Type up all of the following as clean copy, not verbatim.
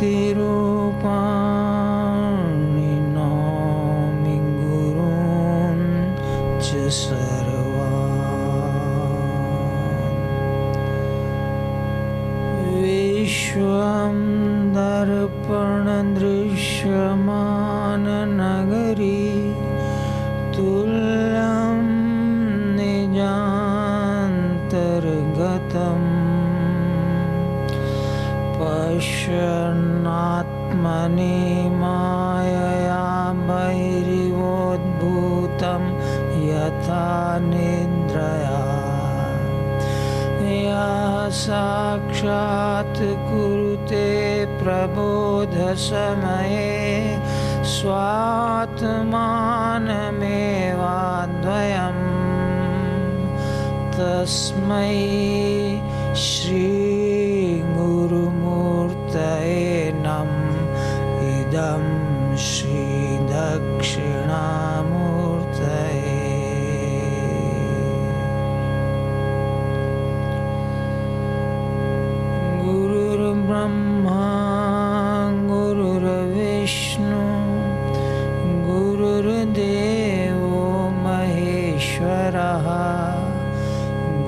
ज्योतिरूपाणि नौमि गुरून् च सर्वान्। विश्वं दर्पणदृश्यमाननगरी तुल्यं निजान्तर्गतम् पश्यन्नात्मनि मायया बहिरिवोद्भूतं यथा निद्रया यः साक्षात् कुरुते प्रबोधसमये स्वात्मानमेवाद्वयम् तस्मै श्री गुरुमूर्तये नमः। इदं श्री दक्षिणामूर्तये। गुरुर्ब्रह्मा गुरुर्विष्णु गुरुर्देवो महेश्वरः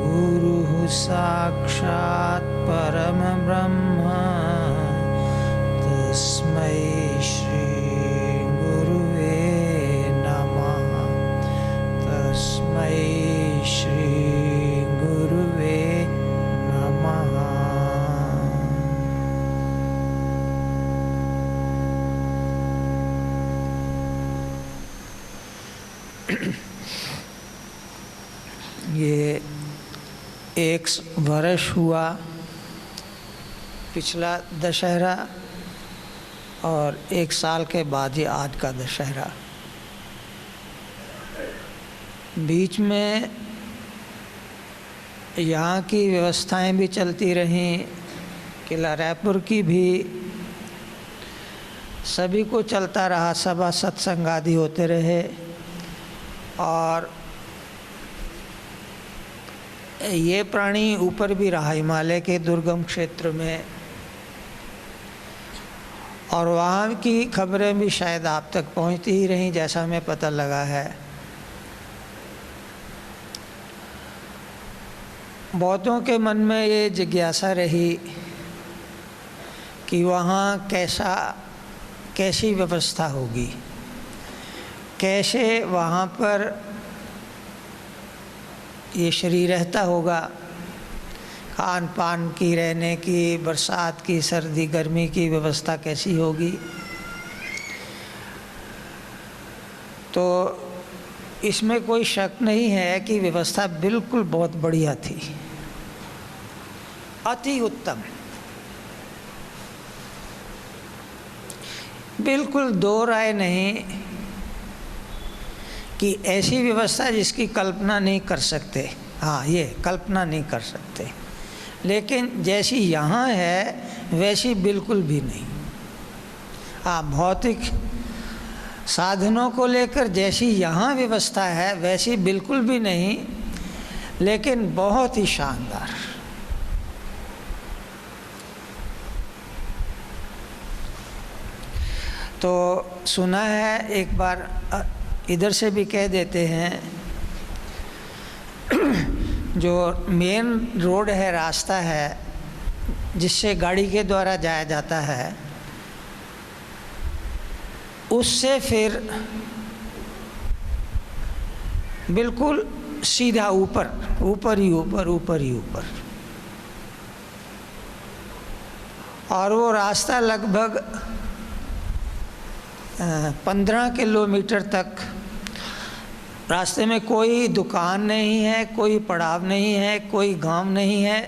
गुरुः साक्षात् परमब्रह्म तस्मै श्री गुरुवे नमः। तस्मै श्री गुरुवे नमः। ये 1 वर्ष हुआ पिछला दशहरा और 1 साल के बाद ये आज का दशहरा। बीच में यहाँ की व्यवस्थाएं भी चलती रहीं, किला रायपुर की भी, सभी को चलता रहा, सभा सत्संग आदि होते रहे। और ये प्राणी ऊपर भी रहा हिमालय के दुर्गम क्षेत्र में, और वहाँ की खबरें भी शायद आप तक पहुँचती ही रहीं, जैसा हमें पता लगा है। बहुतों के मन में ये जिज्ञासा रही कि वहाँ कैसी व्यवस्था होगी, कैसे वहाँ पर ये शरीर रहता होगा, खान पान की, रहने की, बरसात की, सर्दी गर्मी की व्यवस्था कैसी होगी। तो इसमें कोई शक नहीं है कि व्यवस्था बिल्कुल बहुत बढ़िया थी, अति उत्तम, बिल्कुल दो राय नहीं कि ऐसी व्यवस्था जिसकी कल्पना नहीं कर सकते। हाँ, ये कल्पना नहीं कर सकते, लेकिन जैसी यहाँ है वैसी बिल्कुल भी नहीं। हाँ, भौतिक साधनों को लेकर जैसी यहाँ व्यवस्था है वैसी बिल्कुल भी नहीं, लेकिन बहुत ही शानदार। तो सुना है, एक बार इधर से भी कह देते हैं, जो मेन रोड है, रास्ता है जिससे गाड़ी के द्वारा जाया जाता है, उससे फिर बिल्कुल सीधा ऊपर ही ऊपर, और वो रास्ता लगभग 15 किलोमीटर तक। रास्ते में कोई दुकान नहीं है, कोई पड़ाव नहीं है, कोई गांव नहीं है,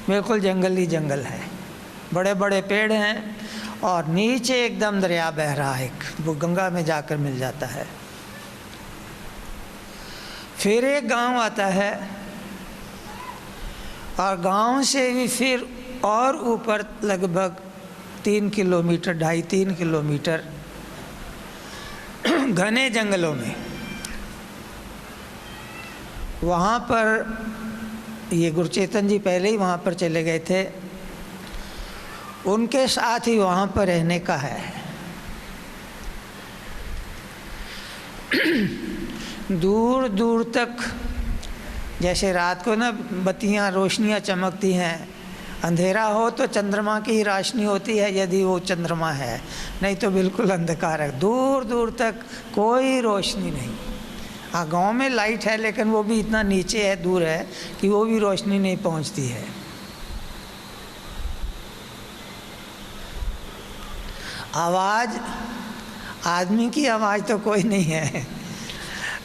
बिल्कुल जंगल ही जंगल है। बड़े बड़े पेड़ हैं और नीचे एकदम दरिया बह रहा है, वो गंगा में जाकर मिल जाता है। फिर एक गांव आता है और गांव से भी फिर और ऊपर लगभग 3 किलोमीटर, 2.5-3 किलोमीटर घने जंगलों में, वहाँ पर ये गुरुचेतन जी पहले ही वहाँ पर चले गए थे। उनके साथ ही वहाँ पर रहने का है। दूर दूर तक, जैसे रात को ना बत्तियाँ रोशनियाँ चमकती हैं, अंधेरा हो तो चंद्रमा की ही रोशनी होती है यदि वो चंद्रमा है, नहीं तो बिल्कुल अंधकार है, दूर दूर तक कोई रोशनी नहीं। हाँ, गांव में लाइट है लेकिन वो भी इतना नीचे है, दूर है कि वो भी रोशनी नहीं पहुंचती है। आवाज़, आदमी की आवाज़ तो कोई नहीं है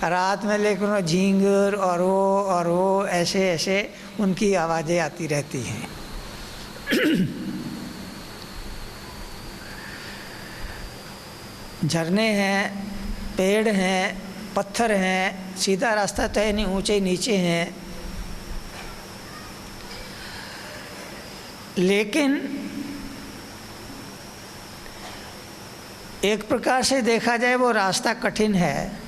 रात में, लेकिन वो झींगर और वो ऐसे ऐसे उनकी आवाज़ें आती रहती हैं। झरने हैं, पेड़ हैं, पत्थर हैं, सीधा रास्ता तो है नहीं, ऊंचे नीचे हैं, लेकिन एक प्रकार से देखा जाए वो रास्ता कठिन है,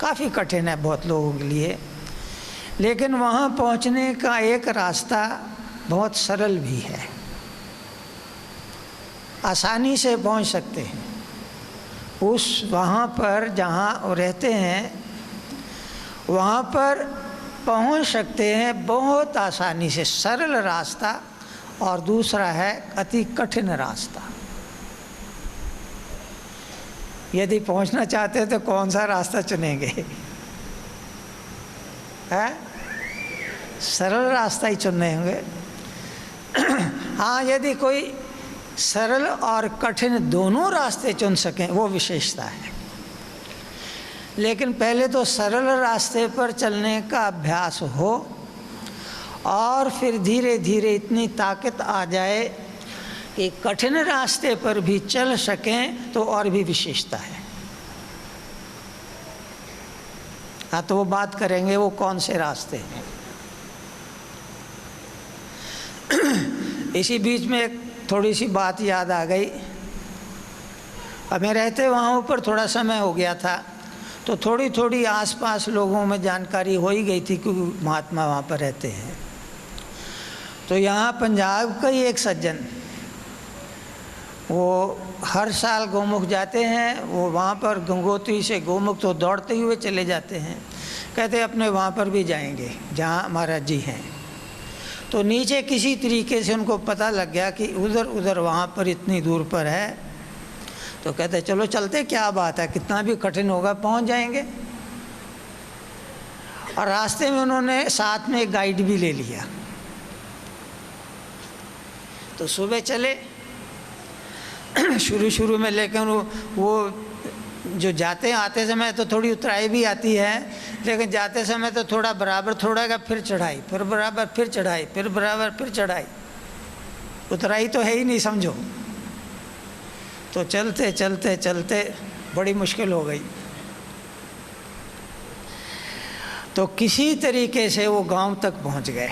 काफ़ी कठिन है बहुत लोगों के लिए, लेकिन वहाँ पहुँचने का एक रास्ता बहुत सरल भी है, आसानी से पहुँच सकते हैं उस वहाँ पर जहाँ वो रहते हैं, वहाँ पर पहुँच सकते हैं बहुत आसानी से, सरल रास्ता। और दूसरा है अति कठिन रास्ता। यदि पहुँचना चाहते हैं तो कौन सा रास्ता चुनेंगे? है सरल रास्ता ही चुनने होंगे। हाँ, यदि कोई सरल और कठिन दोनों रास्ते चुन सकें वो विशेषता है, लेकिन पहले तो सरल रास्ते पर चलने का अभ्यास हो और फिर धीरे धीरे इतनी ताकत आ जाए कि कठिन रास्ते पर भी चल सकें तो और भी विशेषता है। हाँ, तो वो बात करेंगे वो कौन से रास्ते हैं। इसी बीच में एक थोड़ी सी बात याद आ गई। हमें रहते वहाँ ऊपर थोड़ा समय हो गया था, तो थोड़ी थोड़ी आसपास लोगों में जानकारी हो ही गई थी क्योंकि महात्मा वहाँ पर रहते हैं। तो यहाँ पंजाब का ही एक सज्जन, वो हर साल गौमुख जाते हैं, वो वहाँ पर गंगोत्री से गौमुख तो दौड़ते हुए चले जाते हैं, कहते अपने वहाँ पर भी जाएंगे जहाँ महाराज जी हैं। तो नीचे किसी तरीके से उनको पता लग गया कि उधर वहाँ पर इतनी दूर पर है, तो कहते चलो चलते, क्या बात है, कितना भी कठिन होगा पहुँच जाएंगे। और रास्ते में उन्होंने साथ में एक गाइड भी ले लिया। तो सुबह चले शुरू में, लेकिन वो जो जाते आते समय तो थोड़ी उतराई भी आती है, लेकिन जाते समय तो थोड़ा बराबर थोड़ा फिर चढ़ाई, फिर बराबर फिर चढ़ाई, फिर बराबर फिर चढ़ाई, उतराई तो है ही नहीं समझो। तो चलते चलते चलते बड़ी मुश्किल हो गई। तो किसी तरीके से वो गांव तक पहुंच गए।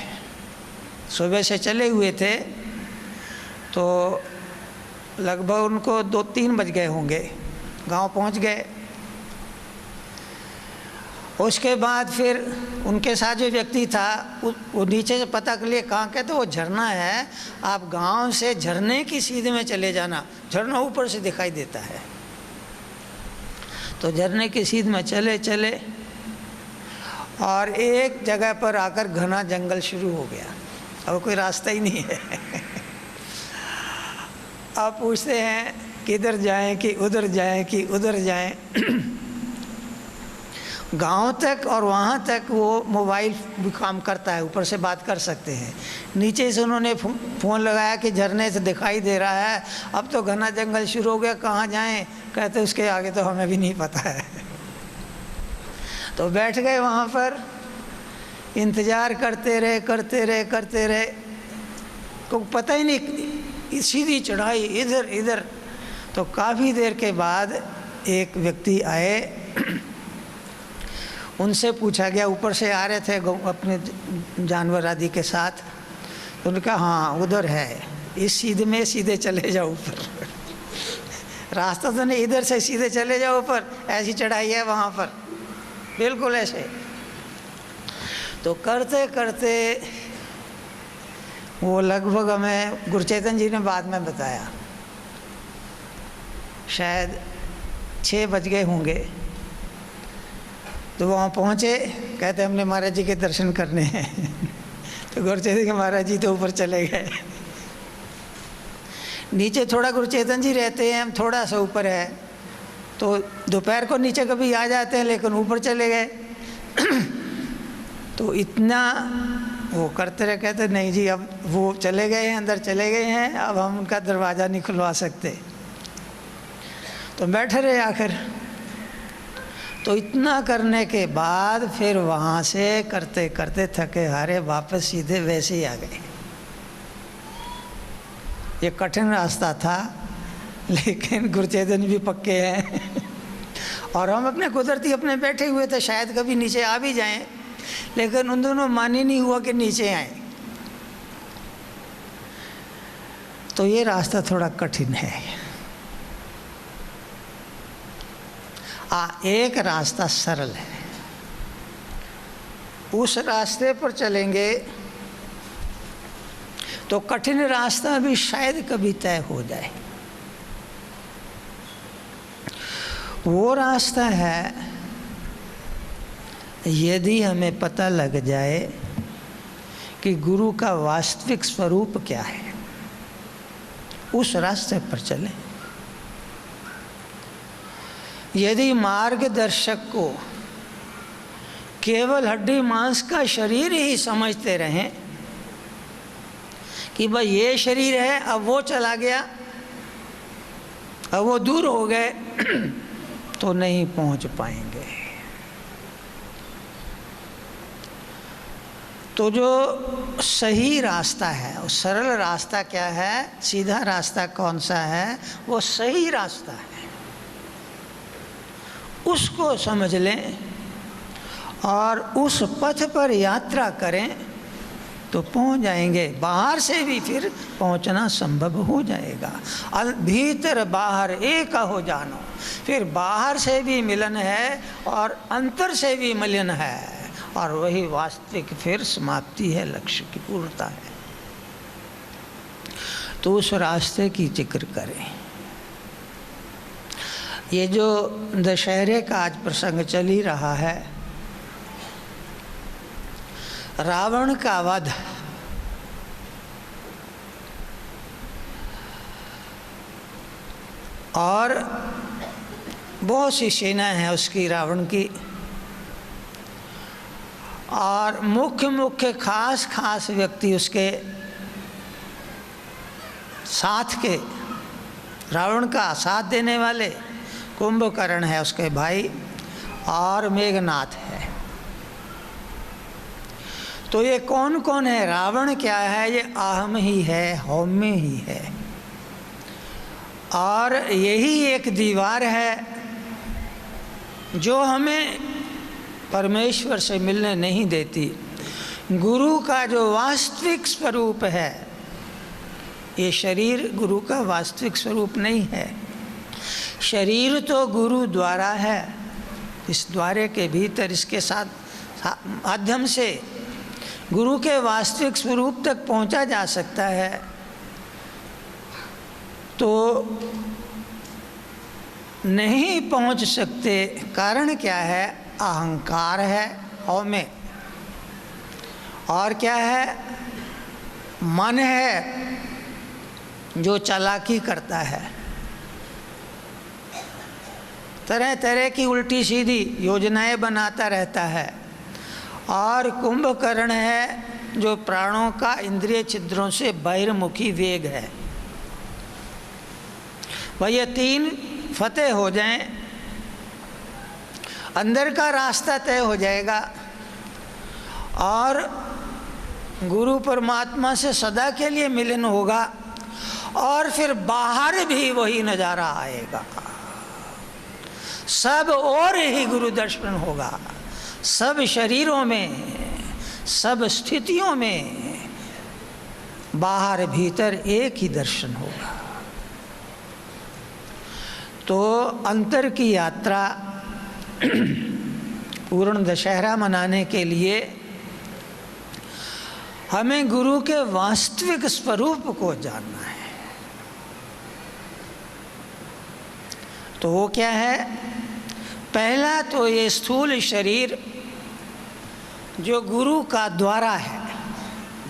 सुबह से चले हुए थे तो लगभग उनको 2-3 बज गए होंगे, गांव पहुंच गए। उसके बाद फिर उनके साथ जो व्यक्ति था वो नीचे से पता कर लिए, कहाँ के, तो वो झरना है, आप गांव से झरने की सीधे में चले जाना, झरना ऊपर से दिखाई देता है। तो झरने की सीध में चले चले और एक जगह पर आकर घना जंगल शुरू हो गया, अब कोई रास्ता ही नहीं है। अब पूछते हैं किधर जाएं कि उधर जाएं कि उधर जाएं। गांव तक और वहाँ तक वो मोबाइल भी काम करता है, ऊपर से बात कर सकते हैं। नीचे से उन्होंने फ़ोन लगाया कि झरने से दिखाई दे रहा है, अब तो घना जंगल शुरू हो गया, कहाँ जाएं? कहते उसके आगे तो हमें भी नहीं पता है। तो बैठ गए वहाँ पर, इंतज़ार करते रहे, को पता ही नहीं, सीधी चढ़ाई इधर इधर। तो काफ़ी देर के बाद एक व्यक्ति आए, उनसे पूछा गया, ऊपर से आ रहे थे अपने जानवर आदि के साथ, तो उन्होंने कहा हाँ उधर है, इस सीधे में सीधे चले जाओ ऊपर। रास्ता तो नहीं, इधर से सीधे चले जाओ ऊपर, ऐसी चढ़ाई है वहाँ पर, बिल्कुल ऐसे। तो करते करते वो लगभग हमें गुरचेतन जी ने बाद में बताया, शायद 6 बज गए होंगे। तो वहाँ पहुँचे, कहते हमने महाराज जी के दर्शन करने हैं। तो गुरचेतन के महाराज जी तो ऊपर चले गए। नीचे थोड़ा गुरचेतन जी रहते हैं, हम थोड़ा सा ऊपर है, तो दोपहर को नीचे कभी आ जाते हैं, लेकिन ऊपर चले गए। तो इतना वो करते रहे, कहते नहीं जी अब वो चले गए हैं, अंदर चले गए हैं, अब हम उनका दरवाज़ा नहीं खुलवा सकते। तो बैठे रहे आखिर। तो इतना करने के बाद फिर वहाँ से करते करते थके हारे वापस सीधे वैसे ही आ गए। ये कठिन रास्ता था, लेकिन गुरचेतन भी पक्के हैं। और हम अपने कुदरती अपने बैठे हुए थे, शायद कभी नीचे आ भी जाएं, लेकिन उन दोनों मान ही नहीं हुआ कि नीचे आए। तो ये रास्ता थोड़ा कठिन है। एक रास्ता सरल है, उस रास्ते पर चलेंगे तो कठिन रास्ता भी शायद कभी तय हो जाए। वो रास्ता है, यदि हमें पता लग जाए कि गुरु का वास्तविक स्वरूप क्या है, उस रास्ते पर चलें। यदि मार्गदर्शक को केवल हड्डी मांस का शरीर ही समझते रहें कि भाई ये शरीर है, अब वो चला गया, अब वो दूर हो गए, तो नहीं पहुंच पाएंगे। तो जो सही रास्ता है, वो सरल रास्ता क्या है, सीधा रास्ता कौन सा है, वो सही रास्ता है, उसको समझ लें और उस पथ पर यात्रा करें तो पहुंच जाएंगे। बाहर से भी फिर पहुंचना संभव हो जाएगा। भीतर बाहर एक हो जानो, फिर बाहर से भी मिलन है और अंतर से भी मिलन है, और वही वास्तविक फिर समाप्ति है, लक्ष्य की पूर्णता है। तो उस रास्ते की जिक्र करें। ये जो दशहरे का आज प्रसंग चल ही रहा है, रावण का वध, और बहुत सी सेना है उसकी, रावण की, और मुख्य मुख्य खास खास व्यक्ति उसके साथ के, रावण का साथ देने वाले कुंभकर्ण है उसके भाई, और मेघनाथ है। तो ये कौन कौन है? रावण क्या है? ये अहम ही है, हौम्य ही है, और यही एक दीवार है जो हमें परमेश्वर से मिलने नहीं देती। गुरु का जो वास्तविक स्वरूप है, ये शरीर गुरु का वास्तविक स्वरूप नहीं है। शरीर तो गुरु द्वारा है, इस द्वारे के भीतर इसके साथ माध्यम से गुरु के वास्तविक स्वरूप तक पहुंचा जा सकता है। तो नहीं पहुंच सकते, कारण क्या है? अहंकार है, हौमे, और क्या है? मन है जो चालाकी करता है, तरह तरह की उल्टी सीधी योजनाएं बनाता रहता है, और कुंभकर्ण है जो प्राणों का इंद्रिय छिद्रों से बहिर्मुखी वेग है। वह ये तीन फतेह हो जाएं, अंदर का रास्ता तय हो जाएगा, और गुरु परमात्मा से सदा के लिए मिलन होगा, और फिर बाहर भी वही नज़ारा आएगा। सब और ही गुरु दर्शन होगा, सब शरीरों में, सब स्थितियों में, बाहर भीतर एक ही दर्शन होगा। तो अंतर की यात्रा पूर्ण दशहरा मनाने के लिए हमें गुरु के वास्तविक स्वरूप को जानना है। तो वो क्या है? पहला तो ये स्थूल शरीर जो गुरु का द्वारा है,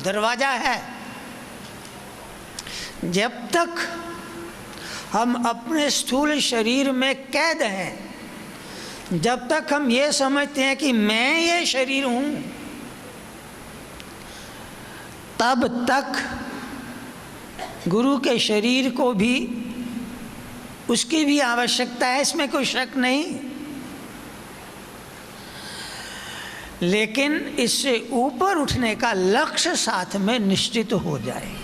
दरवाजा है। जब तक हम अपने स्थूल शरीर में कैद हैं, जब तक हम ये समझते हैं कि मैं ये शरीर हूँ, तब तक गुरु के शरीर को भी उसकी भी आवश्यकता है, इसमें कोई शक नहीं। लेकिन इससे ऊपर उठने का लक्ष्य साथ में निश्चित हो जाए।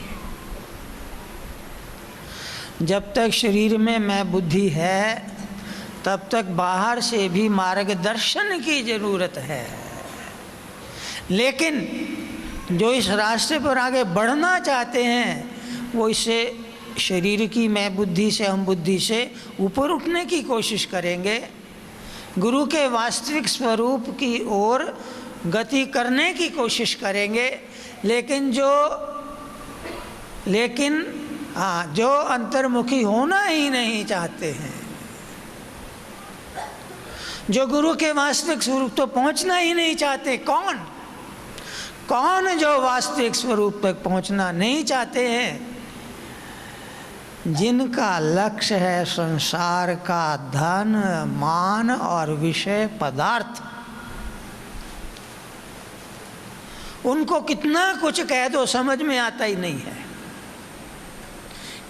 जब तक शरीर में मैं बुद्धि है, तब तक बाहर से भी मार्गदर्शन की जरूरत है। लेकिन जो इस रास्ते पर आगे बढ़ना चाहते हैं, वो इसे शरीर की मैं बुद्धि से, हम बुद्धि से ऊपर उठने की कोशिश करेंगे, गुरु के वास्तविक स्वरूप की ओर गति करने की कोशिश करेंगे। लेकिन जो अंतर्मुखी होना ही नहीं चाहते हैं, जो गुरु के वास्तविक स्वरूप तो पहुंचना ही नहीं चाहते, कौन जो वास्तविक स्वरूप तक पहुंचना नहीं चाहते हैं? जिनका लक्ष्य है संसार का धन, मान और विषय पदार्थ। उनको कितना कुछ कह दो समझ में आता ही नहीं है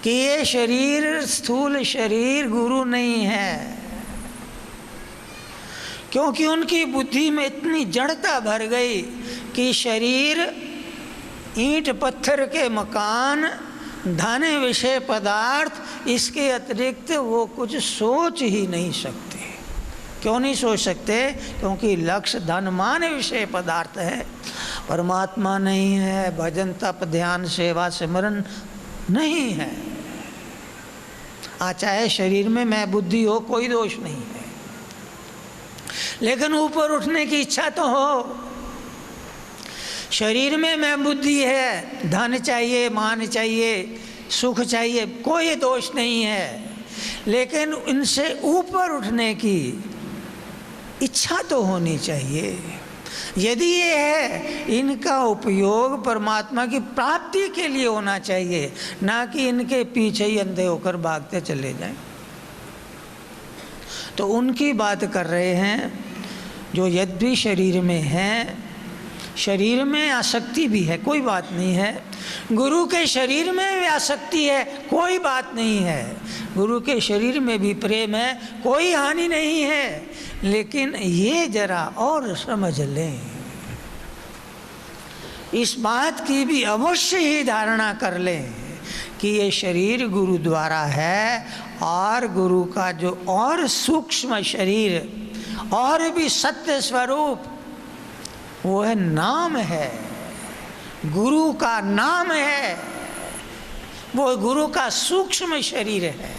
कि ये शरीर, स्थूल शरीर गुरु नहीं है, क्योंकि उनकी बुद्धि में इतनी जड़ता भर गई कि शरीर, ईंट पत्थर के मकान, धन, विषय पदार्थ, इसके अतिरिक्त वो कुछ सोच ही नहीं सकते। क्यों नहीं सोच सकते? क्योंकि लक्ष्य धन, मान, विषय पदार्थ है, परमात्मा नहीं है, भजन, तप, ध्यान, सेवा, सिमरन नहीं है। चाहे शरीर में मैं बुद्धि हो, कोई दोष नहीं है, लेकिन ऊपर उठने की इच्छा तो हो। शरीर में मैं बुद्धि है, धन चाहिए, मान चाहिए, सुख चाहिए, कोई दोष नहीं है, लेकिन इनसे ऊपर उठने की इच्छा तो होनी चाहिए। यदि ये है, इनका उपयोग परमात्मा की प्राप्ति के लिए होना चाहिए, ना कि इनके पीछे ही अंधे होकर भागते चले जाएं। तो उनकी बात कर रहे हैं जो यद्यपि शरीर में हैं, शरीर में आसक्ति भी है, कोई बात नहीं है। गुरु के शरीर में भी आसक्ति है, कोई बात नहीं है। गुरु के शरीर में भी प्रेम है, कोई हानि नहीं है। लेकिन ये जरा और समझ लें, इस बात की भी अवश्य ही धारणा कर लें कि ये शरीर गुरु द्वारा है, और गुरु का जो और सूक्ष्म शरीर और भी सत्य स्वरूप, वो है नाम है, गुरु का नाम है, वो गुरु का सूक्ष्म शरीर है।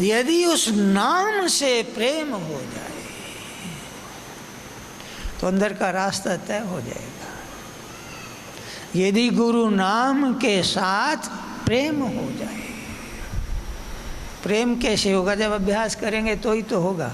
यदि उस नाम से प्रेम हो जाए तो अंदर का रास्ता तय हो जाएगा। यदि गुरु नाम के साथ प्रेम हो जाए, प्रेम कैसे होगा? जब अभ्यास करेंगे तो ही तो होगा।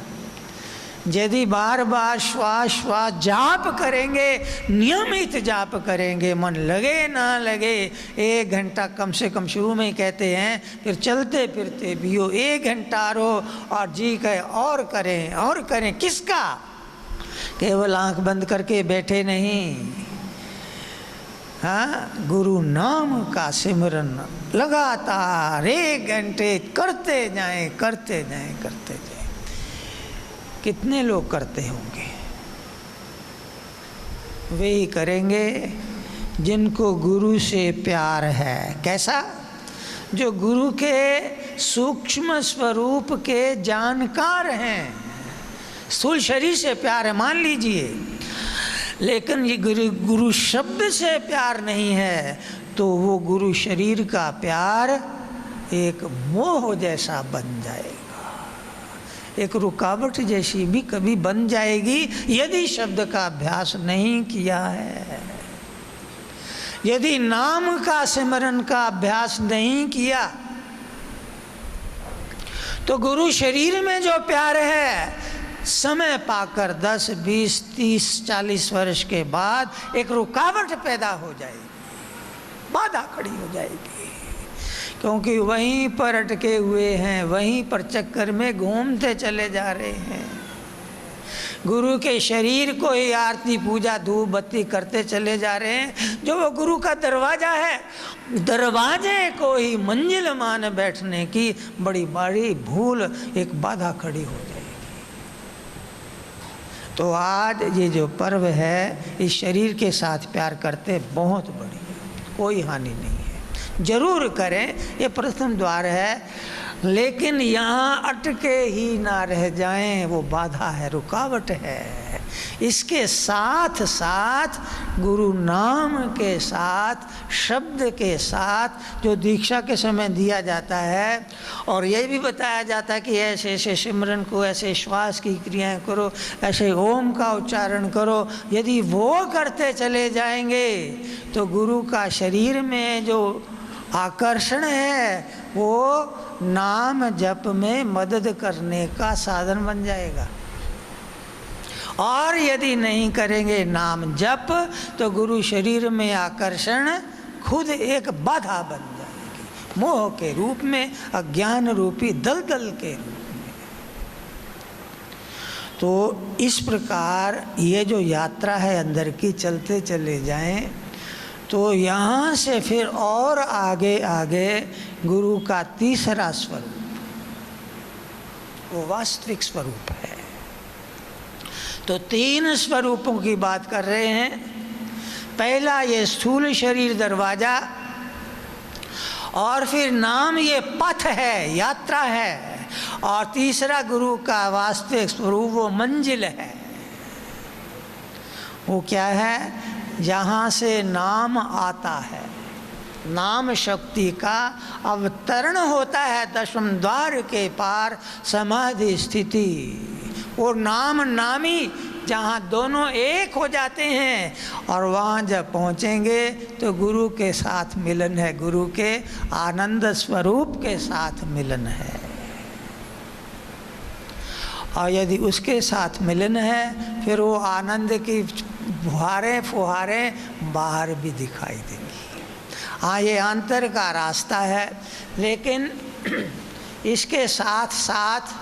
यदि बार बार श्वास श्वास जाप करेंगे, नियमित जाप करेंगे, मन लगे ना लगे, 1 घंटा कम से कम शुरू में ही कहते हैं, फिर चलते फिरते भी हो 1 घंटा रहो और जी कहे और करें और करें। किसका? केवल आंख बंद करके बैठे नहीं, हाँ, गुरु नाम का सिमरन लगातार 1 घंटे करते जाएं, करते जाएं, करते जाएं। कितने लोग करते होंगे? वे ही करेंगे जिनको गुरु से प्यार है। कैसा? जो गुरु के सूक्ष्म स्वरूप के जानकार हैं। स्थूल शरीर से प्यार है मान लीजिए, लेकिन ये गुरु शब्द से प्यार नहीं है, तो वो गुरु शरीर का प्यार एक मोह जैसा बन जाएगा, एक रुकावट जैसी भी कभी बन जाएगी यदि शब्द का अभ्यास नहीं किया है, यदि नाम का सिमरन का अभ्यास नहीं किया। तो गुरु शरीर में जो प्यार है, समय पाकर 10, 20, 30, 40 वर्ष के बाद एक रुकावट पैदा हो जाएगी, बाधा खड़ी हो जाएगी, क्योंकि वहीं पर अटके हुए हैं, वहीं पर चक्कर में घूमते चले जा रहे हैं। गुरु के शरीर को ही आरती पूजा धूप बत्ती करते चले जा रहे हैं, जो वो गुरु का दरवाजा है, दरवाजे को ही मंजिल मान बैठने की बड़ी बड़ी भूल, एक बाधा खड़ी हो जाएगी। तो आज ये जो पर्व है, इस शरीर के साथ प्यार करते बहुत बड़ी, कोई हानि नहीं है, जरूर करें, ये प्रथम द्वार है। लेकिन यहाँ अटके ही ना रह जाएं, वो बाधा है, रुकावट है। इसके साथ साथ गुरु नाम के साथ, शब्द के साथ जो दीक्षा के समय दिया जाता है, और ये भी बताया जाता है कि ऐसे ऐसे सिमरन को, ऐसे श्वास की क्रियाएं करो, ऐसे ओम का उच्चारण करो, यदि वो करते चले जाएंगे तो गुरु का शरीर में जो आकर्षण है वो नाम जप में मदद करने का साधन बन जाएगा। और यदि नहीं करेंगे नाम जप तो गुरु शरीर में आकर्षण खुद एक बाधा बन जाएगी, मोह के रूप में, अज्ञान रूपी दलदल के रूप में। तो इस प्रकार ये जो यात्रा है अंदर की, चलते चले जाएं तो यहाँ से फिर और आगे आगे गुरु का तीसरा स्वरूप, वो वास्तविक स्वरूप है। तो 3 स्वरूपों की बात कर रहे हैं। पहला ये स्थूल शरीर दरवाजा, और फिर नाम ये पथ है, यात्रा है, और तीसरा गुरु का वास्तविक स्वरूप वो मंजिल है। वो क्या है? जहाँ से नाम आता है, नाम शक्ति का अवतरण होता है 10वें द्वार के पार समाधि स्थिति। वो नाम नामी जहाँ दोनों एक हो जाते हैं, और वहाँ जब पहुँचेंगे तो गुरु के साथ मिलन है, गुरु के आनंद स्वरूप के साथ मिलन है। और यदि उसके साथ मिलन है, फिर वो आनंद की फुहारे बाहर भी दिखाई देंगी। हाँ, ये अंतर का रास्ता है, लेकिन इसके साथ साथ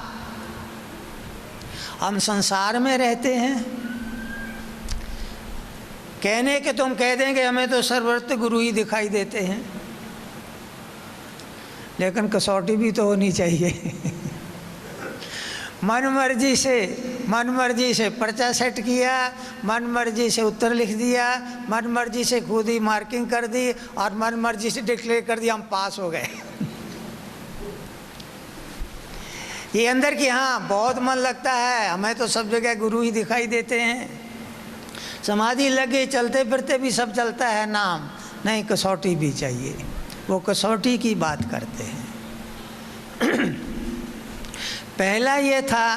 हम संसार में रहते हैं। कहने के तुम कह देंगे हमें तो सर्वत्र गुरु ही दिखाई देते हैं, लेकिन कसौटी भी तो होनी चाहिए। मन मर्जी से पर्चा सेट किया, मन मर्जी से उत्तर लिख दिया, मन मर्जी से खुद ही मार्किंग कर दी, और मन मर्जी से डिक्लेयर कर दिया हम पास हो गए। ये अंदर की, हाँ बहुत मन लगता है, हमें तो सब जगह गुरु ही दिखाई देते हैं, समाधि लगे, चलते फिरते भी सब चलता है नाम, नहीं कसौटी भी चाहिए। वो कसौटी की बात करते हैं। पहला ये था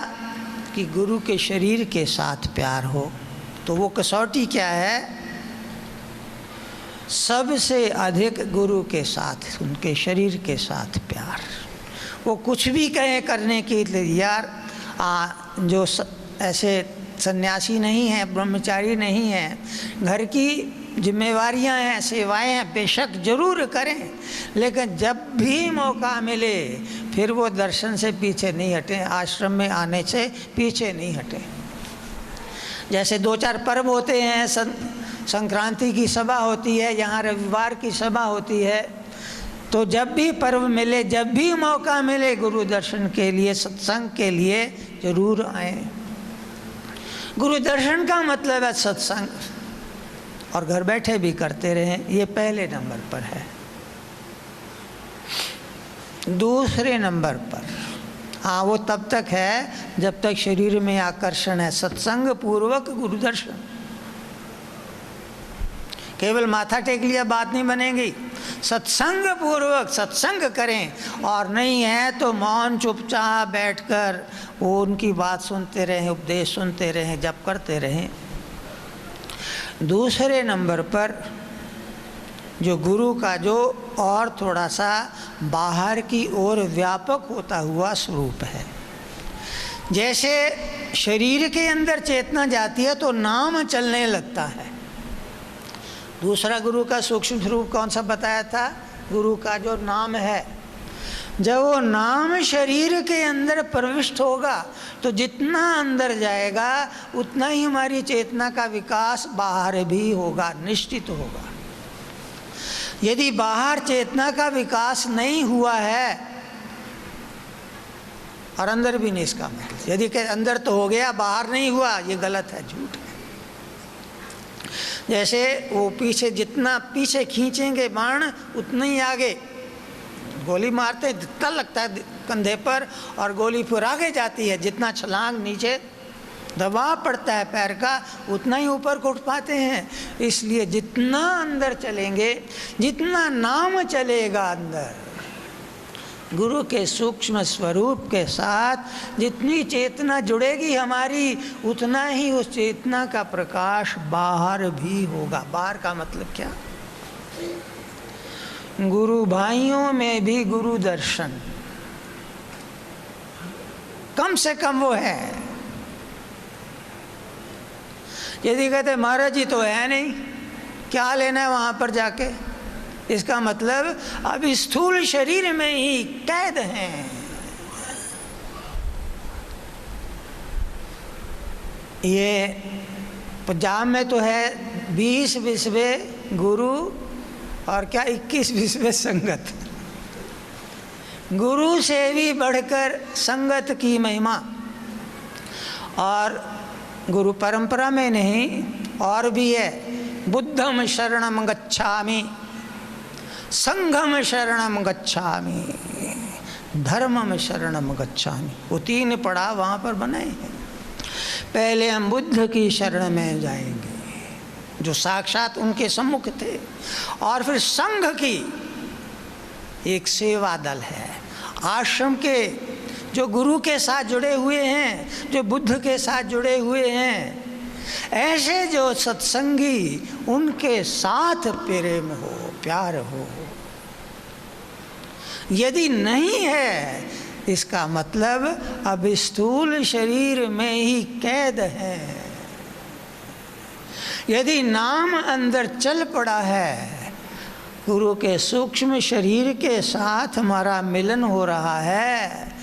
कि गुरु के शरीर के साथ प्यार हो, तो वो कसौटी क्या है? सबसे अधिक गुरु के साथ, उनके शरीर के साथ प्यार। वो कुछ भी कहे करने के लिए यार, जो ऐसे सन्यासी नहीं है, ब्रह्मचारी नहीं है, घर की जिम्मेवारियां हैं, सेवाएं हैं, बेशक जरूर करें, लेकिन जब भी मौका मिले फिर वो दर्शन से पीछे नहीं हटें, आश्रम में आने से पीछे नहीं हटें। जैसे 2-4 पर्व होते हैं, संक्रांति की सभा होती है, यहाँ रविवार की सभा होती है, तो जब भी पर्व मिले, जब भी मौका मिले, गुरु दर्शन के लिए, सत्संग के लिए जरूर आएं। गुरु दर्शन का मतलब है सत्संग, और घर बैठे भी करते रहें, ये पहले नंबर पर है। दूसरे नंबर पर, हाँ वो तब तक है जब तक शरीर में आकर्षण है, सत्संग पूर्वक गुरु दर्शन, केवल माथा टेक लिया बात नहीं बनेगी। सत्संग पूर्वक सत्संग करें, और नहीं है तो मौन चुपचाप बैठकर वो उनकी बात सुनते रहें, उपदेश सुनते रहें, जप करते रहें। दूसरे नंबर पर जो गुरु का जो और थोड़ा सा बाहर की ओर व्यापक होता हुआ स्वरूप है, जैसे शरीर के अंदर चेतना जाती है तो नाम चलने लगता है। दूसरा गुरु का सूक्ष्म स्वरूप कौन सा बताया था? गुरु का जो नाम है, जब वो नाम शरीर के अंदर प्रविष्ट होगा तो जितना अंदर जाएगा उतना ही हमारी चेतना का विकास बाहर भी होगा, निश्चित होगा। यदि बाहर चेतना का विकास नहीं हुआ है और अंदर भी नहीं, इसका मतलब यदि के अंदर तो हो गया बाहर नहीं हुआ, ये गलत है, झूठ है। जैसे वो पीछे जितना पीछे खींचेंगे बाण उतना ही आगे, गोली मारते जितना लगता है कंधे पर और गोली फिर आगे जाती है, जितना छलांग नीचे दबाव पड़ता है पैर का उतना ही ऊपर को उठ पाते हैं। इसलिए जितना अंदर चलेंगे, जितना नाम चलेगा अंदर, गुरु के सूक्ष्म स्वरूप के साथ जितनी चेतना जुड़ेगी हमारी, उतना ही उस चेतना का प्रकाश बाहर भी होगा। बाहर का मतलब क्या? गुरु भाइयों में भी गुरु दर्शन कम से कम वो है। यदि कहते महाराज जी तो है नहीं, क्या लेना है वहाँ पर जाके, इसका मतलब अब स्थूल शरीर में ही कैद हैं। ये पंजाब में तो है 20 विश्वे गुरु और क्या 21 विश्वे संगत। गुरु से भी बढ़कर संगत की महिमा, और गुरु परंपरा में नहीं और भी है। बुद्धम शरणम गच्छामि, संघम शरणम गच्छामि, धर्मम शरणम गच्छामि। वो 3 पड़ाव वहाँ पर बनाए हैं। पहले हम बुद्ध की शरण में जाएंगे जो साक्षात उनके सम्मुख थे, और फिर संघ की एक सेवा दल है, आश्रम के जो गुरु के साथ जुड़े हुए हैं, जो बुद्ध के साथ जुड़े हुए हैं, ऐसे जो सत्संगी उनके साथ प्रेम हो, प्यार हो। यदि नहीं है, इसका मतलब अब स्थूल शरीर में ही कैद है। यदि नाम अंदर चल पड़ा है, गुरु के सूक्ष्म शरीर के साथ हमारा मिलन हो रहा है,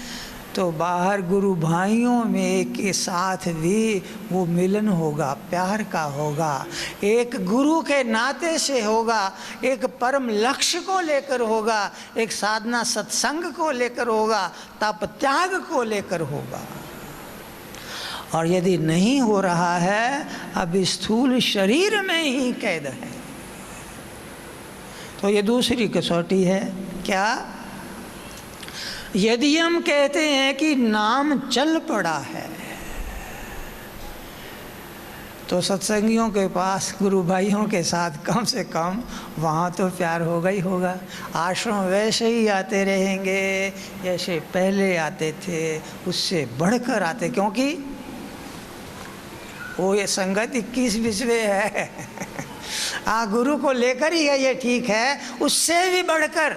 तो बाहर गुरु भाइयों में के साथ भी वो मिलन होगा, प्यार का होगा, एक गुरु के नाते से होगा, एक परम लक्ष्य को लेकर होगा, एक साधना सत्संग को लेकर होगा, तप त्याग को लेकर होगा। और यदि नहीं हो रहा है, अब स्थूल शरीर में ही कैद है, तो ये दूसरी कसौटी है। क्या? यदि हम कहते हैं कि नाम चल पड़ा है, तो सत्संगियों के पास गुरु भाइयों के साथ कम से कम वहाँ तो प्यार होगा ही होगा। आश्रम वैसे ही आते रहेंगे जैसे पहले आते थे, उससे बढ़कर आते, क्योंकि वो ये संगत 21 विश्वे है। गुरु को लेकर ही है, ये ठीक है, उससे भी बढ़कर,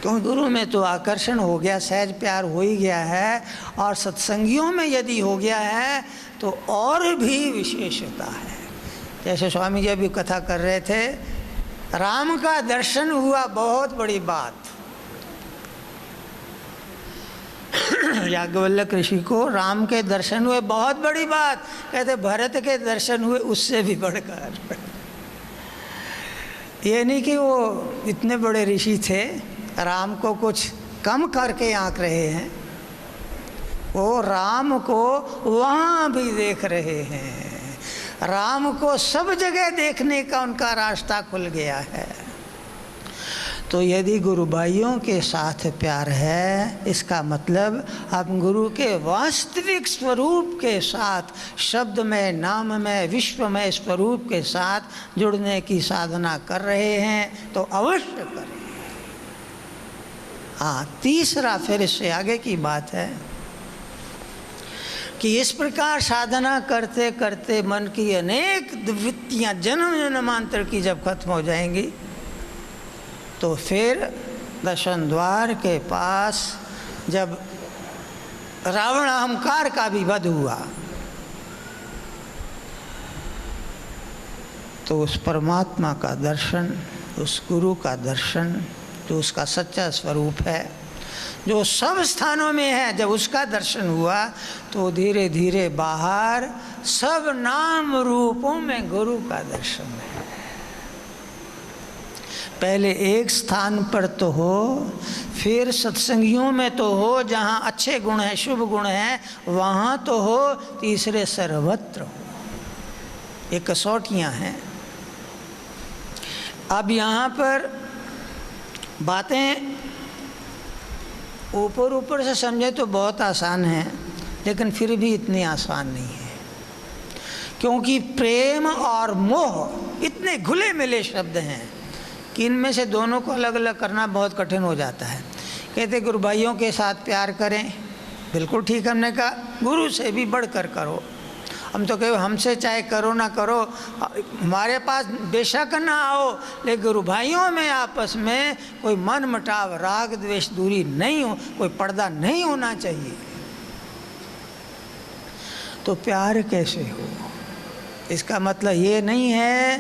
क्योंकि गुरु में तो आकर्षण हो गया, सहज प्यार हो ही गया है, और सत्संगियों में यदि हो गया है तो और भी विशेषता है। जैसे स्वामी जी अभी कथा कर रहे थे, राम का दर्शन हुआ, बहुत बड़ी बात। याज्ञवल्क्य ऋषि को राम के दर्शन हुए, बहुत बड़ी बात। कहते भरत के दर्शन हुए, उससे भी बढ़कर। ये नहीं कि वो इतने बड़े ऋषि थे, राम को कुछ कम करके आंक रहे हैं, वो राम को वहाँ भी देख रहे हैं। राम को सब जगह देखने का उनका रास्ता खुल गया है। तो यदि गुरु भाइयों के साथ प्यार है, इसका मतलब आप गुरु के वास्तविक स्वरूप के साथ, शब्द में, नाम में, विश्व में स्वरूप के साथ जुड़ने की साधना कर रहे हैं तो अवश्य करें। हाँ, तीसरा फिर इससे आगे की बात है कि इस प्रकार साधना करते करते मन की अनेक वृत्तियाँ जन्म जन्मांतर की जब खत्म हो जाएंगी तो फिर दशन द्वार के पास जब रावण अहंकार का भी वध हुआ तो उस परमात्मा का दर्शन, उस गुरु का दर्शन, जो उसका सच्चा स्वरूप है, जो सब स्थानों में है, जब उसका दर्शन हुआ तो धीरे धीरे बाहर सब नाम रूपों में गुरु का दर्शन है। पहले एक स्थान पर तो हो, फिर सत्संगियों में तो हो, जहाँ अच्छे गुण हैं, शुभ गुण हैं, वहाँ तो हो, तीसरे सर्वत्र हो। ये कसौटियाँ हैं। अब यहाँ पर बातें ऊपर ऊपर से समझे तो बहुत आसान है, लेकिन फिर भी इतनी आसान नहीं है, क्योंकि प्रेम और मोह इतने घुले मिले शब्द हैं कि इनमें से दोनों को अलग अलग करना बहुत कठिन हो जाता है। कहते गुरु भाइयों के साथ प्यार करें, बिल्कुल ठीक, हमने कहा गुरु से भी बढ़कर करो। हम तो कहे हमसे चाहे करो ना करो, हमारे पास बेशक ना आओ, लेकिन गुरु भाइयों में आपस में कोई मन मटाव, राग द्वेष दूरी नहीं हो, कोई पर्दा नहीं होना चाहिए। तो प्यार कैसे हो? इसका मतलब ये नहीं है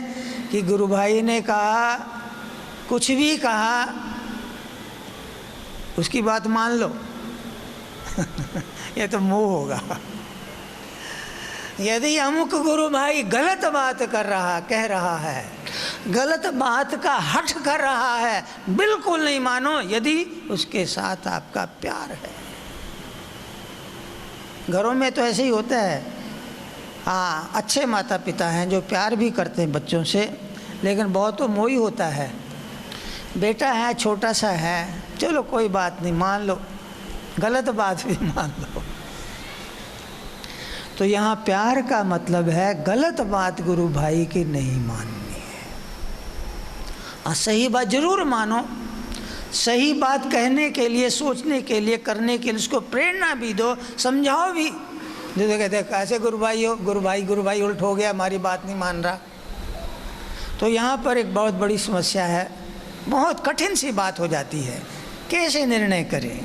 कि गुरु भाई ने कहा, कुछ भी कहा, उसकी बात मान लो ये तो मोह होगा। यदि अमुक गुरु भाई गलत बात कर रहा, कह रहा है, गलत बात का हठ कर रहा है, बिल्कुल नहीं मानो, यदि उसके साथ आपका प्यार है। घरों में तो ऐसे ही होता है। हाँ, अच्छे माता पिता हैं जो प्यार भी करते हैं बच्चों से, लेकिन बहुत तो मोही होता है। बेटा है, छोटा सा है, चलो कोई बात नहीं, मान लो, गलत बात भी मान लो। तो यहाँ प्यार का मतलब है गलत बात गुरु भाई की नहीं माननी है। सही बात जरूर मानो, सही बात कहने के लिए, सोचने के लिए, करने के लिए उसको प्रेरणा भी दो, समझाओ भी। जैसे कहते कैसे गुरु भाई हो, गुरु भाई उल्ट हो गया, हमारी बात नहीं मान रहा। तो यहाँ पर एक बहुत बड़ी समस्या है, बहुत कठिन सी बात हो जाती है, कैसे निर्णय करें।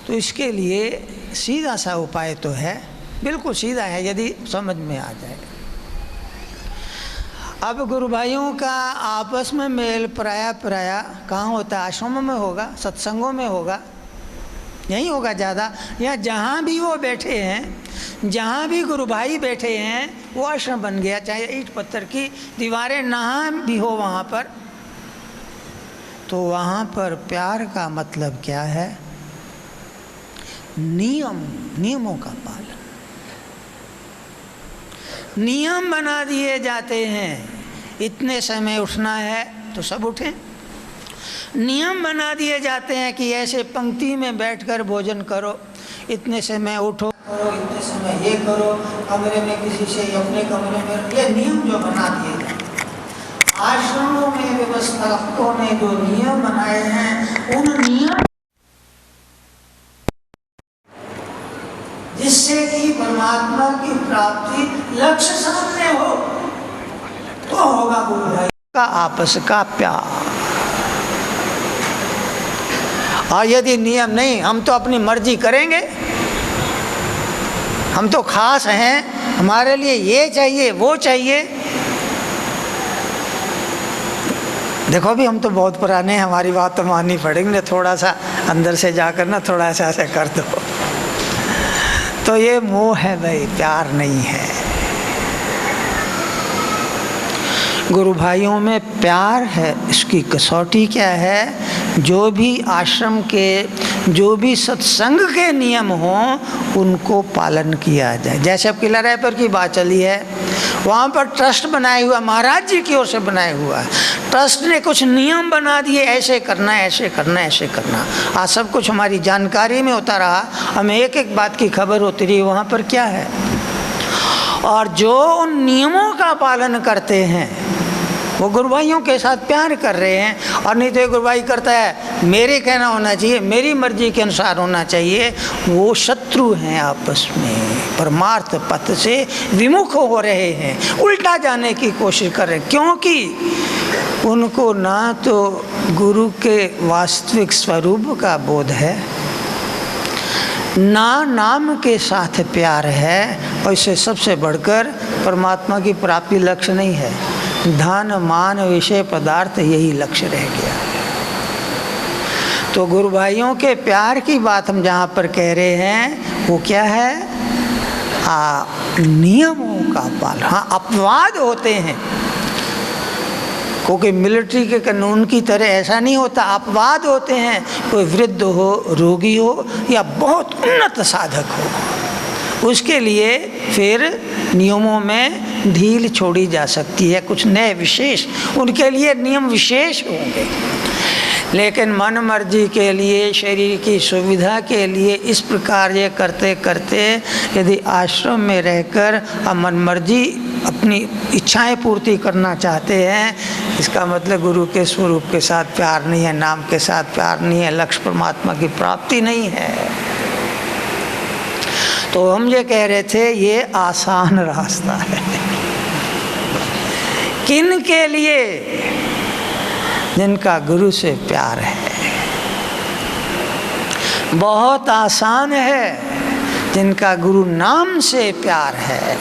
तो इसके लिए सीधा सा उपाय तो है, बिल्कुल सीधा है, यदि समझ में आ जाए। अब गुरु भाइयों का आपस में मेल प्राय कहाँ होता है? आश्रमों में होगा, सत्संगों में होगा, यहीं होगा ज़्यादा, या जहाँ भी वो बैठे हैं, जहाँ भी गुरु भाई बैठे हैं वो आश्रम बन गया, चाहे ईंट पत्थर की दीवारें नहा भी हो वहाँ पर। तो वहाँ पर प्यार का मतलब क्या है? नियमों का पालन। नियम बना दिए जाते हैं, इतने समय उठना है तो सब उठें। नियम बना दिए जाते हैं कि ऐसे पंक्ति में बैठकर भोजन करो, इतने समय उठो करो, इतने समय ये करो, कमरे में किसी से, अपने कमरे में, ये नियम जो बना दिए जाते हैं। आश्रमों में व्यवस्थापकों ने जो नियम बनाए हैं, उन नियम जिससे कि परमात्मा की प्राप्ति लक्ष्य सामने हो, तो होगा गुरु भाई का आपस का प्यार। और यदि नियम नहीं, हम तो अपनी मर्जी करेंगे, हम तो खास हैं, हमारे लिए ये चाहिए वो चाहिए। देखो भी हम तो बहुत पुराने हैं, हमारी बात तो माननी पड़ेगी, थोड़ा सा अंदर से जाकर ना थोड़ा सा ऐसे कर दो। तो ये मोह है भाई, प्यार नहीं है। गुरु भाइयों में प्यार है, इसकी कसौटी क्या है? जो भी आश्रम के, जो भी सत्संग के नियम हों, उनको पालन किया जाए। जैसे अब किला रायपुर की बात चली है, वहाँ पर ट्रस्ट बनाया हुआ, महाराज जी की ओर से बनाया हुआ है। ट्रस्ट ने कुछ नियम बना दिए, ऐसे करना ऐसे करना ऐसे करना। आज सब कुछ हमारी जानकारी में होता रहा, हमें एक एक बात की खबर होती रही वहाँ पर क्या है। और जो उन नियमों का पालन करते हैं वो गुरु भाइयों के साथ प्यार कर रहे हैं। और नहीं तो गुरु भाई करता है मेरे कहना होना चाहिए, मेरी मर्जी के अनुसार होना चाहिए, वो शत्रु हैं आपस में, परमार्थ पथ से विमुख हो रहे हैं, उल्टा जाने की कोशिश कर रहे हैं। क्योंकि उनको ना तो गुरु के वास्तविक स्वरूप का बोध है, ना नाम के साथ प्यार है, और इससे सबसे बढ़कर परमात्मा की प्राप्ति लक्ष्य नहीं है। धन मान विषय पदार्थ यही लक्ष्य रह गया। तो गुरु भाइयों के प्यार की बात हम जहाँ पर कह रहे हैं वो क्या है, नियमों का पालन। हाँ, अपवाद होते हैं, क्योंकि मिलिट्री के कानून की तरह ऐसा नहीं होता, अपवाद होते हैं। कोई वृद्ध हो, रोगी हो, या बहुत उन्नत साधक हो, उसके लिए फिर नियमों में ढील छोड़ी जा सकती है, कुछ नए विशेष उनके लिए नियम विशेष होंगे। लेकिन मन मर्जी के लिए, शरीर की सुविधा के लिए इस प्रकार ये करते करते यदि आश्रम में रहकर मन मर्जी अपनी इच्छाएं पूर्ति करना चाहते हैं, इसका मतलब गुरु के स्वरूप के साथ प्यार नहीं है, नाम के साथ प्यार नहीं है, लक्ष्य परमात्मा की प्राप्ति नहीं है। तो हम ये कह रहे थे ये आसान रास्ता है। किन के लिए? जिनका गुरु से प्यार है। बहुत आसान है जिनका गुरु नाम से प्यार है।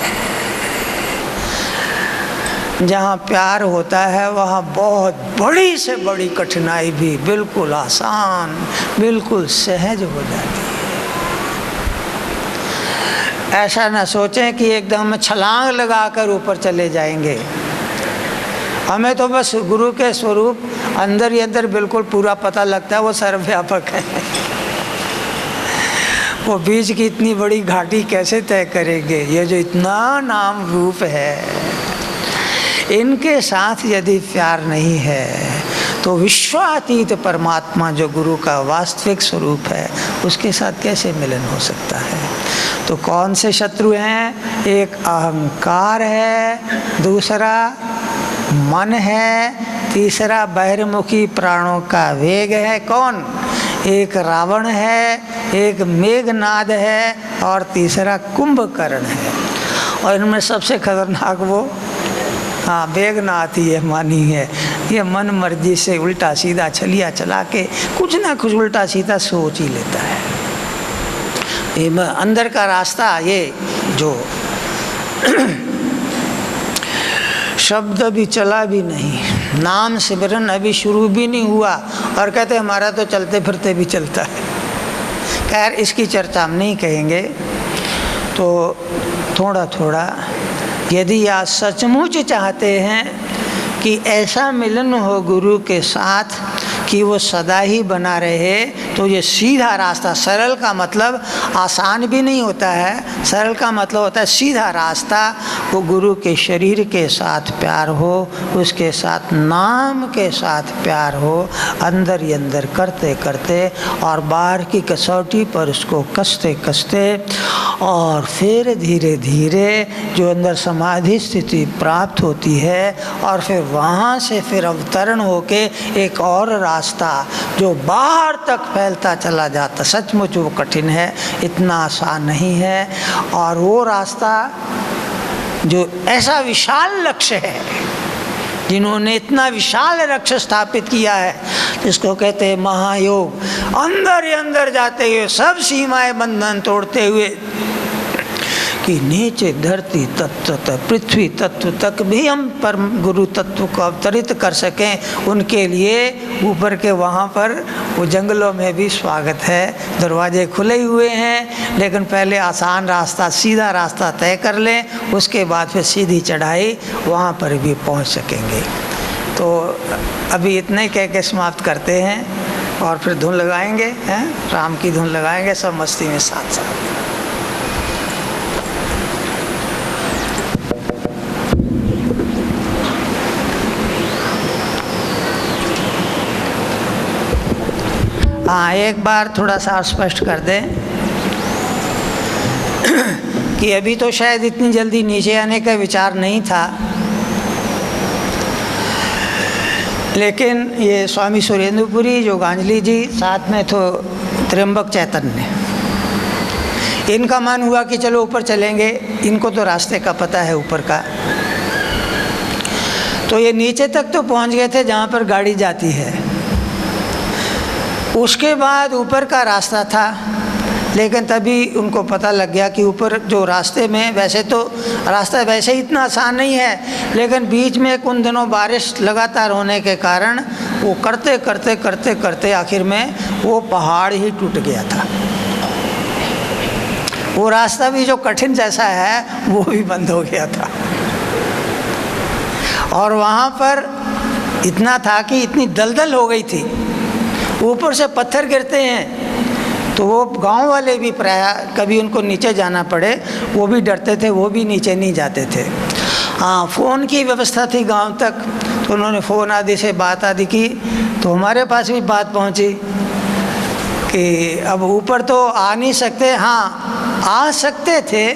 जहाँ प्यार होता है वहाँ बहुत बड़ी से बड़ी कठिनाई भी बिल्कुल आसान, बिल्कुल सहज हो जाती है। ऐसा ना सोचें कि एकदम छलांग लगाकर ऊपर चले जाएंगे। हमें तो बस गुरु के स्वरूप अंदर ही अंदर बिल्कुल पूरा पता लगता है, वो सर्वव्यापक है। वो बीच की इतनी बड़ी घाटी कैसे तय करेंगे? ये जो इतना नाम रूप है, इनके साथ यदि प्यार नहीं है तो विश्वातीत परमात्मा जो गुरु का वास्तविक स्वरूप है उसके साथ कैसे मिलन हो सकता है? तो कौन से शत्रु हैं? एक अहंकार है, दूसरा मन है, तीसरा बहिर्मुखी प्राणों का वेग है। कौन? एक रावण है, एक मेघनाद है, और तीसरा कुंभकर्ण है। और इनमें सबसे खतरनाक वो मेघनाद ही है, मानी है। ये मन मर्जी से उल्टा सीधा छलिया चला के कुछ ना कुछ उल्टा सीधा सोच ही लेता है। ये अंदर का रास्ता, ये जो शब्द भी चला भी नहीं, नाम सिमरन अभी शुरू भी नहीं हुआ, और कहते हमारा तो चलते फिरते भी चलता है। खैर इसकी चर्चा हम नहीं कहेंगे। तो थोड़ा थोड़ा यदि आप सचमुच चाहते हैं कि ऐसा मिलन हो गुरु के साथ कि वो सदा ही बना रहे, तो ये सीधा रास्ता, सरल का मतलब आसान भी नहीं होता है, सरल का मतलब होता है सीधा रास्ता। वो गुरु के शरीर के साथ प्यार हो, उसके साथ नाम के साथ प्यार हो, अंदर ही अंदर करते करते और बाहर की कसौटी पर उसको कसते कसते, और फिर धीरे धीरे जो अंदर समाधि स्थिति प्राप्त होती है, और फिर वहाँ से फिर अवतरण होके एक और रास्ता जो बाहर तक फैलता चला जाता। सचमुच वो कठिन है, इतना आसान नहीं है। और वो रास्ता जो ऐसा विशाल लक्ष्य है, जिन्होंने इतना विशाल लक्ष्य स्थापित किया है, जिसको कहते हैं महायोग, अंदर ही अंदर जाते हुए सब सीमाएं बंधन तोड़ते हुए कि नीचे धरती तत्व तक, पृथ्वी तत्व तक भी हम परम गुरु तत्व को अवतरित कर सकें, उनके लिए ऊपर के वहाँ पर वो जंगलों में भी स्वागत है। दरवाजे खुले हुए हैं, लेकिन पहले आसान रास्ता, सीधा रास्ता तय कर लें, उसके बाद फिर सीधी चढ़ाई, वहाँ पर भी पहुँच सकेंगे। तो अभी इतने कह के समाप्त करते हैं, और फिर धुन लगाएंगे, हैं राम की धुन लगाएंगे सब मस्ती में साथ साथ। हाँ, एक बार थोड़ा सा स्पष्ट कर दें कि अभी तो शायद इतनी जल्दी नीचे आने का विचार नहीं था, लेकिन ये स्वामी सुरेंद्रपुरी, योगांजलि जी, साथ में तो त्र्यंबक चैतन्य, इनका मन हुआ कि चलो ऊपर चलेंगे, इनको तो रास्ते का पता है ऊपर का। तो ये नीचे तक तो पहुंच गए थे जहाँ पर गाड़ी जाती है। उसके बाद ऊपर का रास्ता था, लेकिन तभी उनको पता लग गया कि ऊपर जो रास्ते में, वैसे तो रास्ता वैसे ही इतना आसान नहीं है, लेकिन बीच में उन दिनों बारिश लगातार होने के कारण वो करते करते करते करते आखिर में वो पहाड़ ही टूट गया था। वो रास्ता भी जो कठिन जैसा है वो भी बंद हो गया था। और वहाँ पर इतना था कि इतनी दलदल हो गई थी, ऊपर से पत्थर गिरते हैं, तो वो गांव वाले भी प्राय कभी उनको नीचे जाना पड़े वो भी डरते थे, वो भी नीचे नहीं जाते थे। हाँ, फ़ोन की व्यवस्था थी गांव तक, तो उन्होंने फ़ोन आदि से बात आदि की, तो हमारे पास भी बात पहुंची कि अब ऊपर तो आ नहीं सकते। हाँ, आ सकते थे,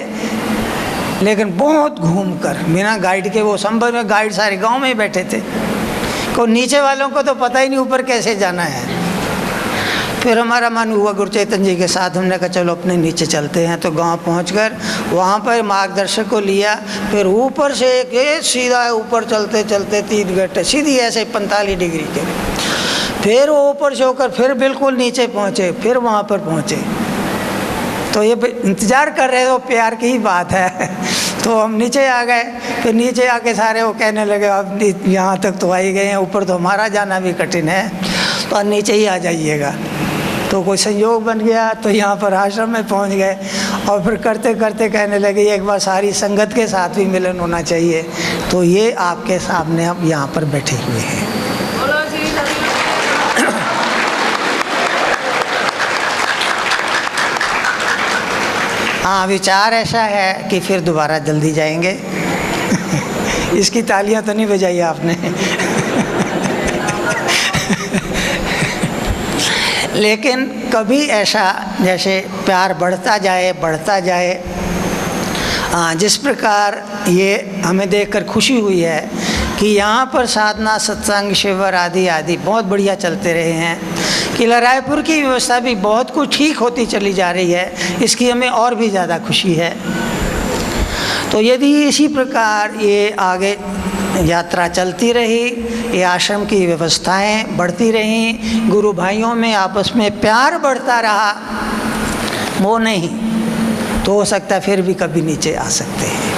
लेकिन बहुत घूम कर, बिना गाइड के। वो संभव में गाइड सारे गांव में ही बैठे थे, को नीचे वालों को तो पता ही नहीं ऊपर कैसे जाना है। फिर हमारा मन हुआ गुरु चैतन्य जी के साथ, हमने कहा चलो अपने नीचे चलते हैं। तो गांव पहुंचकर वहाँ पर मार्गदर्शक को लिया, फिर ऊपर से एक सीधा ऊपर चलते चलते 3 घंटे सीधी ऐसे 45 डिग्री के, फिर वो ऊपर से होकर फिर बिल्कुल नीचे पहुँचे, फिर वहाँ पर पहुँचे। तो ये इंतज़ार कर रहे तो प्यार की ही बात है। तो हम नीचे आ गए, फिर नीचे आके सारे वो कहने लगे अब यहाँ तक तो आ ही गए हैं, ऊपर तो हमारा जाना भी कठिन है, तो नीचे ही आ जाइएगा। तो कोई संयोग बन गया, तो यहाँ पर आश्रम में पहुँच गए, और फिर करते करते कहने लगे एक बार सारी संगत के साथ भी मिलन होना चाहिए। तो ये आपके सामने हम यहाँ पर बैठे हुए हैं। हाँ, विचार ऐसा है कि फिर दोबारा जल्दी जाएंगे। इसकी तालियां तो नहीं बजाई आपने। लेकिन कभी ऐसा जैसे प्यार बढ़ता जाए, जिस प्रकार ये हमें देखकर खुशी हुई है कि यहाँ पर साधना, सत्संग, शिविर आदि आदि बहुत बढ़िया चलते रहे हैं, कि रायपुर की व्यवस्था भी बहुत कुछ ठीक होती चली जा रही है, इसकी हमें और भी ज़्यादा खुशी है। तो यदि इसी प्रकार ये आगे यात्रा चलती रही, ये आश्रम की व्यवस्थाएं बढ़ती रहीं, गुरु भाइयों में आपस में प्यार बढ़ता रहा, वो नहीं तो हो सकता है फिर भी कभी नीचे आ सकते हैं।